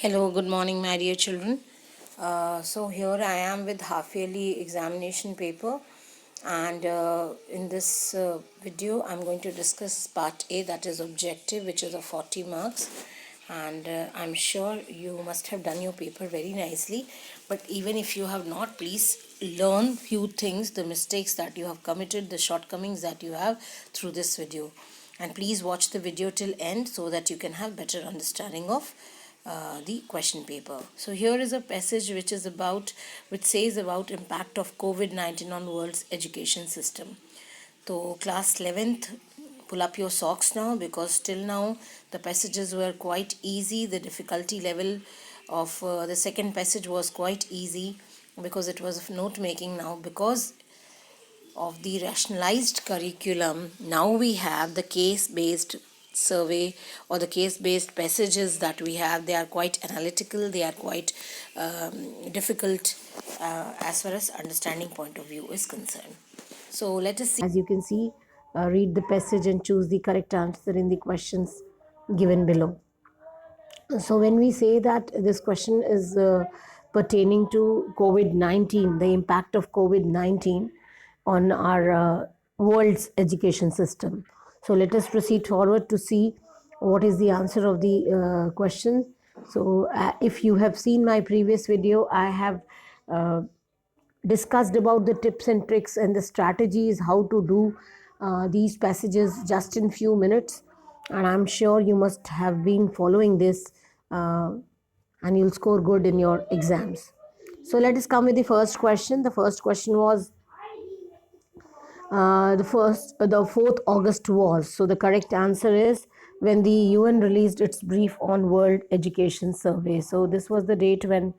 Hello, good morning, my dear children. So here I am with half-yearly examination paper, and in this video I'm going to discuss part A, that is objective, which is of 40 marks. And I'm sure you must have done your paper very nicely, but even if you have not, please learn few things, the mistakes that you have committed, the shortcomings that you have through this video. And please watch the video till end so that you can have better understanding of the question paper. So here is a passage which says about impact of COVID-19 on world's education system. So class 11th, pull up your socks now, because till now the passages were quite easy. The difficulty level of the second passage was quite easy because it was of note making. Now, because of the rationalized curriculum, now we have the case based survey or the case based passages that we have. They are quite analytical, they are quite difficult as far as understanding point of view is concerned. So let us see. As you can see, read the passage and choose the correct answer in the questions given below. So when we say that this question is pertaining to COVID-19, the impact of COVID-19 on our world's education system. So let us proceed forward to see what is the answer of the question. So if you have seen my previous video, I have discussed about the tips and tricks and the strategies how to do these passages just in few minutes, and I'm sure you must have been following this and you'll score good in your exams. So let us come with the first question. The first question was the 4th August was. So the correct answer is when the UN released its brief on World Education Survey. So this was the date when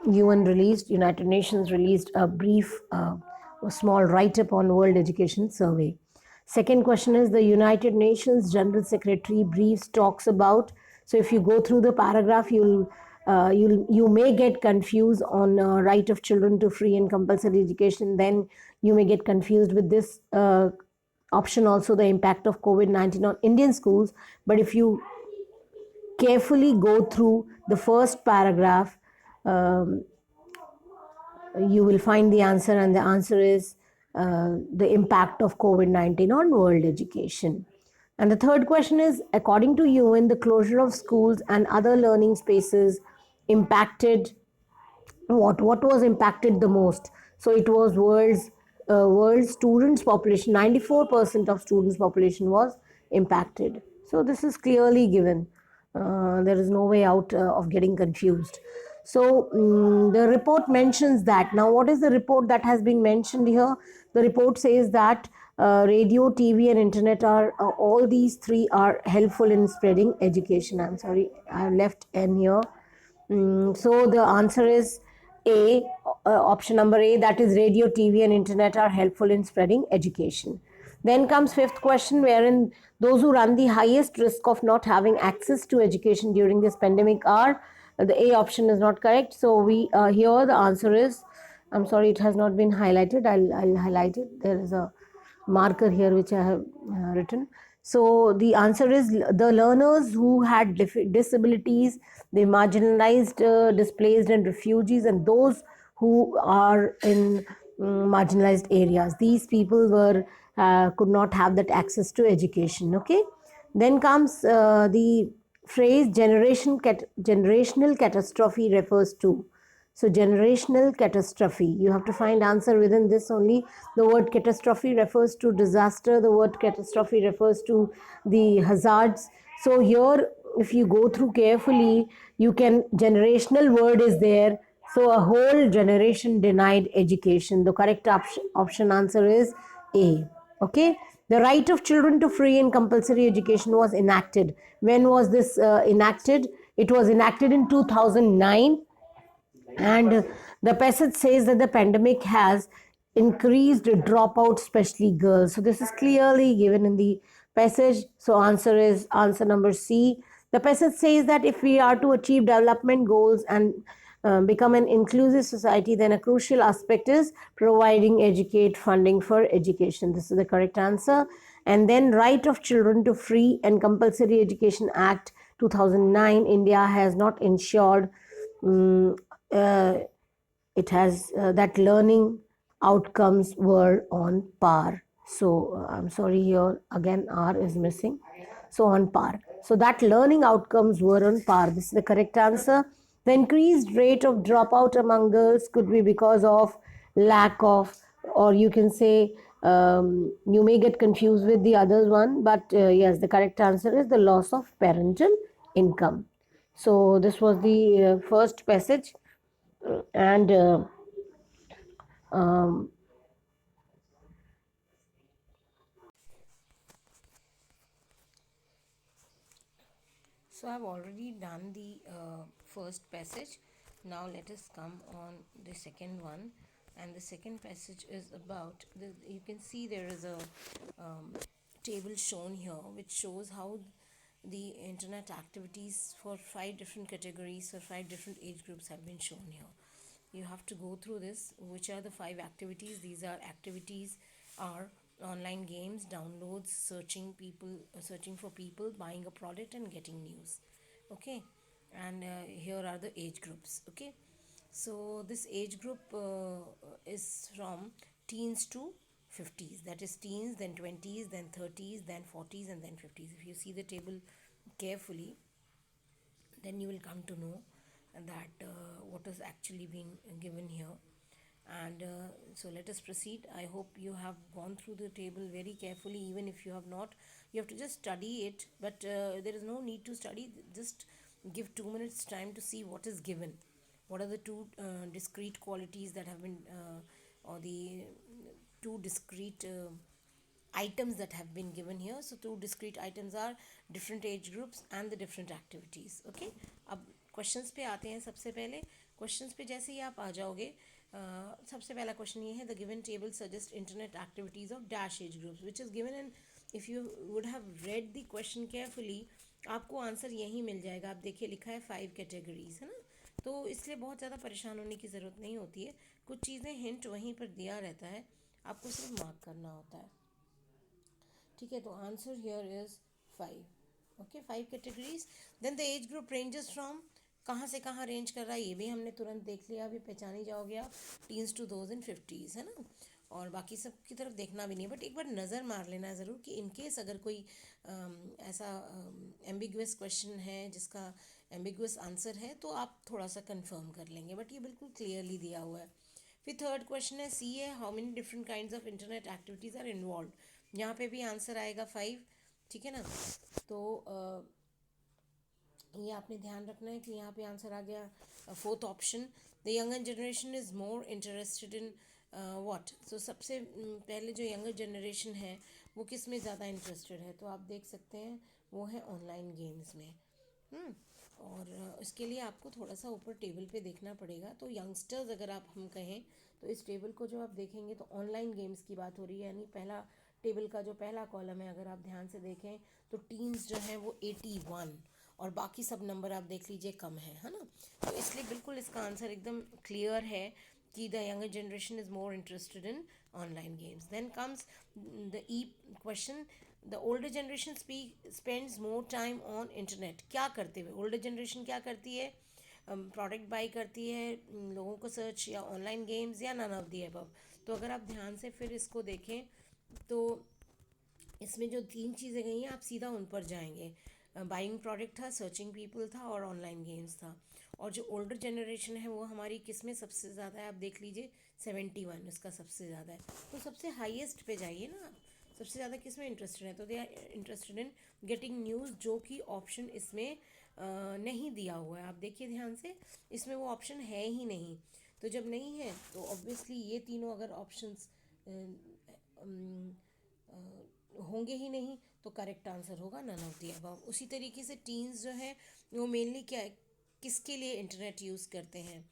United Nations released a brief, a small write-up on World Education Survey. Second question is the United Nations General Secretary briefs talks about. So if you go through the paragraph, you may get confused on right of children to free and compulsory education. Then you may get confused with this option also, the impact of COVID-19 on Indian schools. But if you carefully go through the first paragraph, you will find the answer, and the answer is the impact of COVID-19 on world education. And the third question is, according to UN, the closure of schools and other learning spaces impacted what was impacted the most? So it was world students population. 94% of students population was impacted. So this is clearly given. There is no way out of getting confused. So the report mentions that. Now what is the report that has been mentioned here? The report says that radio, TV and internet are all these three are helpful in spreading education. I'm sorry, I left N here. So the answer is A, option number A, that is radio, TV and internet are helpful in spreading education. Then comes fifth question, wherein those who run the highest risk of not having access to education during this pandemic are, the A option is not correct. So we here the answer is, I'm sorry, it has not been highlighted. I'll highlight it. There is a marker here which I have written. So the answer is the learners who had disabilities, the marginalized, displaced and refugees, and those who are in marginalized areas. These people were could not have that access to education. Okay. Then comes the phrase generational catastrophe refers to. So generational catastrophe, you have to find answer within this only. The word catastrophe refers to disaster. The word catastrophe refers to the hazards. So here, if you go through carefully, you can, generational word is there. So a whole generation denied education. The correct option answer is A. Okay. The right of children to free and compulsory education was enacted. When was this enacted? It was enacted in 2009. And the passage says that the pandemic has increased dropout, especially girls. So this is clearly given in the passage. So answer number C. The passage says that if we are to achieve development goals and become an inclusive society, then a crucial aspect is providing educate funding for education. This is the correct answer. And then right of children to free and compulsory education act 2009, India has not ensured um, uh, it has that learning outcomes were on par. So I'm sorry, here again R is missing. So on par. So that learning outcomes were on par. This is the correct answer. The increased rate of dropout among girls could be because of lack of, or you can say, you may get confused with the other one, but yes, the correct answer is the loss of parental income. So this was the first passage, and um, so I've already done the first passage. Now let us come on the second one, and the second passage is about the. You can see there is a table shown here, which shows how the internet activities for 5 different categories for 5 different age groups have been shown here. You have to go through this. Which are the 5 activities? These are activities are online games, downloads, searching for people, buying a product, and getting news. Okay, and here are the age groups. Okay, so this age group is from teens to 50s. That is teens, then 20s, then 30s, then 40s, and then 50s. If you see the table carefully, then you will come to know that what is actually being given here. And so let us proceed. I hope you have gone through the table very carefully. Even if you have not, you have to just study it, but there is no need to study. Just give 2 minutes time to see what is given. What are the two discrete qualities that have been or the two discrete items that have been given here. So two discrete items are different age groups and the different activities. Okay, अब questions पे आते हैं. सबसे पहले questions पे जैसे ही आप आ जाओगे, सबसे पहला क्वेश्चन ये है, the given table suggest internet activities of dash age groups which is given. And if you would have read the question carefully, आपको आंसर यहीं मिल जाएगा. आप देखिए लिखा है 5 कैटेगरीज, है ना. तो इसलिए बहुत ज़्यादा परेशान होने की ज़रूरत नहीं होती है. कुछ चीज़ें हिंट वहीं पर दिया रहता है, आपको सिर्फ मार्क करना होता है. ठीक है, तो answer here is 5. Okay, 5 categories. Then the age group ranges from, कहाँ से कहाँ रेंज कर रहा है ये भी हमने तुरंत देख लिया. अभी पहचान ही जाओगे आप, टीन्स टू 2050s, है ना. और बाकी सब की तरफ देखना भी नहीं, बट एक बार नज़र मार लेना है ज़रूर कि इनकेस अगर कोई ऐसा एम्बिगुअस क्वेश्चन है जिसका एम्बिगुअस आंसर है, तो आप थोड़ा सा कंफर्म कर लेंगे, बट ये बिल्कुल क्लियरली दिया हुआ है. फिर थर्ड क्वेश्चन है, सी है, how many different kinds of internet activities are involve. यहाँ पे भी आंसर आएगा 5. ठीक है ना. तो ये आपने ध्यान रखना है कि यहाँ पे आंसर आ गया. Fourth option, the younger generation is more interested in what. So सबसे पहले जो यंगर जनरेशन है वो किस में ज़्यादा इंटरेस्टेड है, तो आप देख सकते हैं वो है ऑनलाइन गेम्स में. और इसके लिए आपको थोड़ा सा ऊपर टेबल पे देखना पड़ेगा. तो यंगस्टर्स अगर आप हम कहें, तो इस टेबल को जो आप देखेंगे तो ऑनलाइन गेम्स की बात हो रही है. यानी पहला टेबल का जो पहला कॉलम है, अगर आप ध्यान से देखें तो टीन्स जो है वो 81, और बाकी सब नंबर आप देख लीजिए कम है ना. तो इसलिए बिल्कुल इसका आंसर एकदम क्लियर है कि the younger generation is more interested in online games. Then comes the E question, the older generation spends more time on internet. क्या करते हुए ओल्डर जनरेशन क्या करती है? प्रोडक्ट बाई करती है, लोगों को सर्च, या ऑनलाइन गेम्स, या नन ऑफ दी अबव. तो अगर आप ध्यान से फिर इसको देखें तो इसमें जो 3 चीज़ें गई हैं आप सीधा उन पर जाएंगे. बाइंग प्रोडक्ट था, सर्चिंग पीपल था, और ऑनलाइन गेम्स था. और जो ओल्डर जनरेशन है वो हमारी किस में सबसे ज़्यादा है, आप देख लीजिए 71 इसका सबसे ज़्यादा है. तो सबसे हाईएस्ट पे जाइए ना आप. सबसे ज़्यादा किस में इंटरेस्टेड है, तो they are interested in getting news, जो कि ऑप्शन इसमें नहीं दिया हुआ है. आप देखिए ध्यान से, इसमें वो ऑप्शन है ही नहीं. तो जब नहीं है तो ऑब्वियसली ये तीनों अगर ऑप्शंस होंगे ही नहीं, तो करेक्ट आंसर होगा नन ऑफ दी अबव. उसी तरीके से टीन्स जो है वो मेनली क्या किसके लिए इंटरनेट यूज़ करते हैं,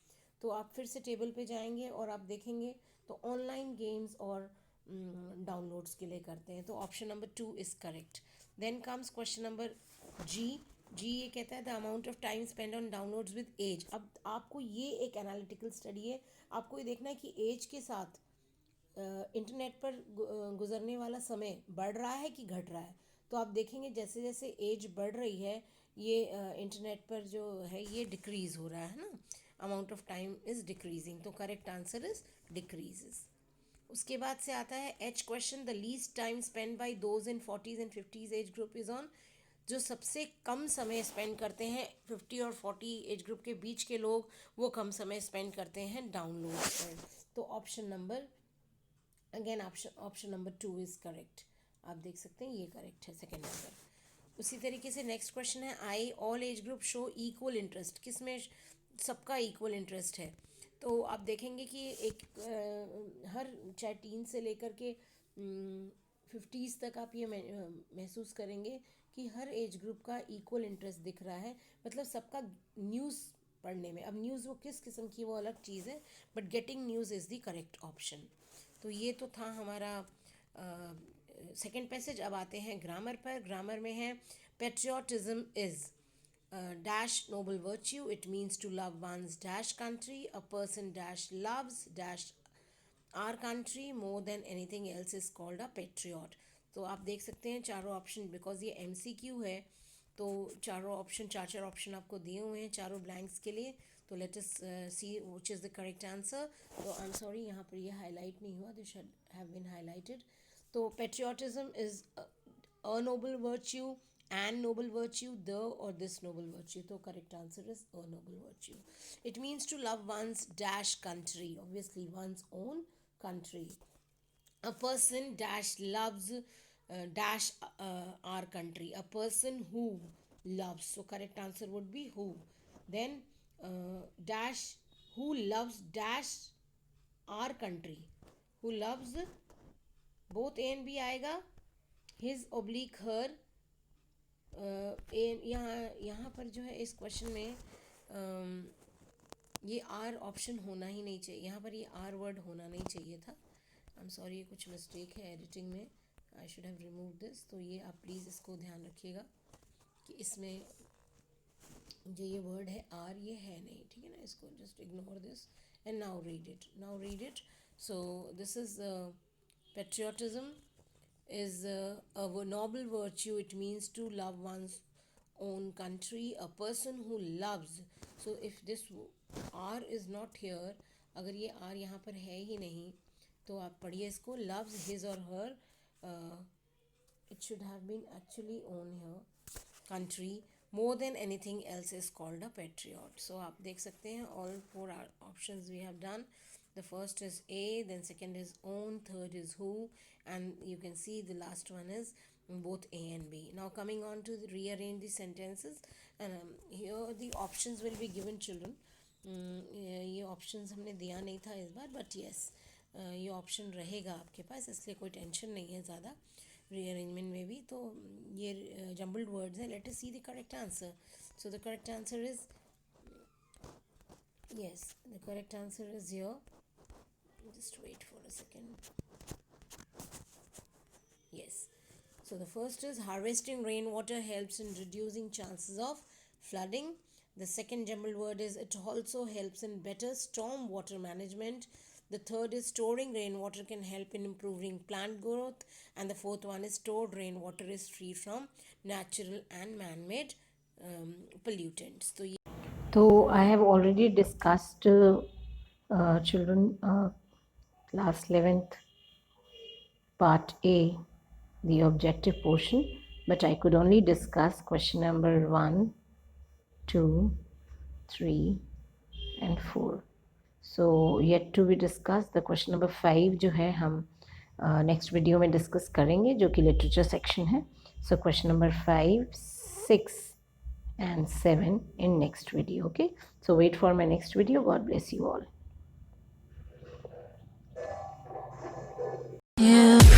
तो आप फिर से टेबल पे जाएंगे और आप देखेंगे तो ऑनलाइन गेम्स और डाउनलोड्स के लिए करते हैं. तो option number 2 is correct. Then comes question number G. ये कहता है the amount of time spend on downloads with age. अब आपको ये एक एनालिटिकल स्टडी है, आपको ये देखना है कि एज के साथ इंटरनेट पर गुजरने वाला समय बढ़ रहा है कि घट रहा है. तो आप देखेंगे जैसे जैसे एज बढ़ रही है, ये इंटरनेट पर जो है ये डिक्रीज़ हो रहा है ना, amount of time is decreasing, तो करेक्ट आंसर इज़ डिक्रीजेस। उसके बाद से आता है H question, the least time spend by those in 40s and 50s age group is on. जो सबसे कम समय स्पेंड करते हैं 50 और 40 एज ग्रुप के बीच के लोग, वो कम समय स्पेंड करते हैं डाउनलोड पर। तो option number again option number 2 is correct. आप देख सकते हैं ये करेक्ट है, सेकेंड नंबर। उसी तरीके से नेक्स्ट क्वेश्चन है, I all age group show equal interest, किस में सबका इक्वल इंटरेस्ट है। तो आप देखेंगे कि एक हर चाहे टीन से लेकर के 50s तक आप ये महसूस करेंगे कि हर एज ग्रुप का इक्वल इंटरेस्ट दिख रहा है, मतलब सबका न्यूज़ पढ़ने में। अब न्यूज़ वो किस किस्म की वो अलग चीज़ है, but getting news is the correct option. तो ये तो था हमारा सेकेंड पैसेज। अब आते हैं ग्रामर पर। ग्रामर में है, patriotism is dash noble virtue, it means to love one's dash country, a person dash loves dash our country more than anything else is called a patriot। तो आप देख सकते हैं चारों ऑप्शन, बिकॉज ये MCQ है तो चारों ऑप्शन, चार चार ऑप्शन आपको दिए हुए हैं चारों ब्लैंक्स के लिए। तो let us see which is the correct answer. तो आई एम सॉरी यहाँ पर ये हाईलाइट नहीं हुआ, this should have been highlighted. तो patriotism is a noble virtue, and noble virtue, the or this noble virtue, so correct answer is a noble virtue। It means to love one's dash country, obviously one's own country। A person dash loves dash our country, a person who loves, so correct answer would be who। Then dash who loves dash our country, who loves, both A and B आएगा, his oblique her। यहाँ यहाँ पर जो है इस question में ये are option होना ही नहीं चाहिए, यहाँ पर ये आर वर्ड होना नहीं चाहिए था। आई एम सॉरी, ये कुछ मिस्टेक है एडिटिंग में, I should have remove this. तो ये आप प्लीज़ इसको ध्यान रखिएगा कि इसमें जो ये वर्ड है आर, ये है नहीं, ठीक है ना। इसको just ignore this and now read it, now read it. So this is patriotism is a noble virtue. It means to love one's own country, a person who loves। So if this R is not here, अगर ये R यहाँ पर है ही नहीं, तो आप पढ़िए इसको, loves his or her, it should have been actually on here, country more than anything else is called a patriot। So आप देख सकते हैं all four options we have done। The first is A, then second is own, third is who, and you can see the last one is both A and B। Now coming on to rearrange the sentences, and here the options will be given children। ये options हमने दिया नहीं था इस बार, but yes ये option रहेगा आपके पास, इसलिए कोई टेंशन नहीं है ज़्यादा रीअरेंजमेंट में भी। तो ये जम्बल्ड वर्ड्स हैं। Late us see the correct answer. So the correct answer is, yes, the correct answer is here, just wait for a second। Yes, so the first is harvesting rainwater helps in reducing chances of flooding। The second jumbled word is it also helps in better storm water management। The third is storing rainwater can help in improving plant growth, and the fourth one is stored rainwater is free from natural and man-made pollutants। तो I have already discussed children class 11th part A, the objective portion, but I could only discuss question number 1, 2, 3 and 4। So yet to be discussed the question number 5 जो है हम next video में discuss करेंगे, जो कि literature section है। So question number 5, 6 and 7 in next video। Okay, so wait for my next video। God bless you all। Yeah.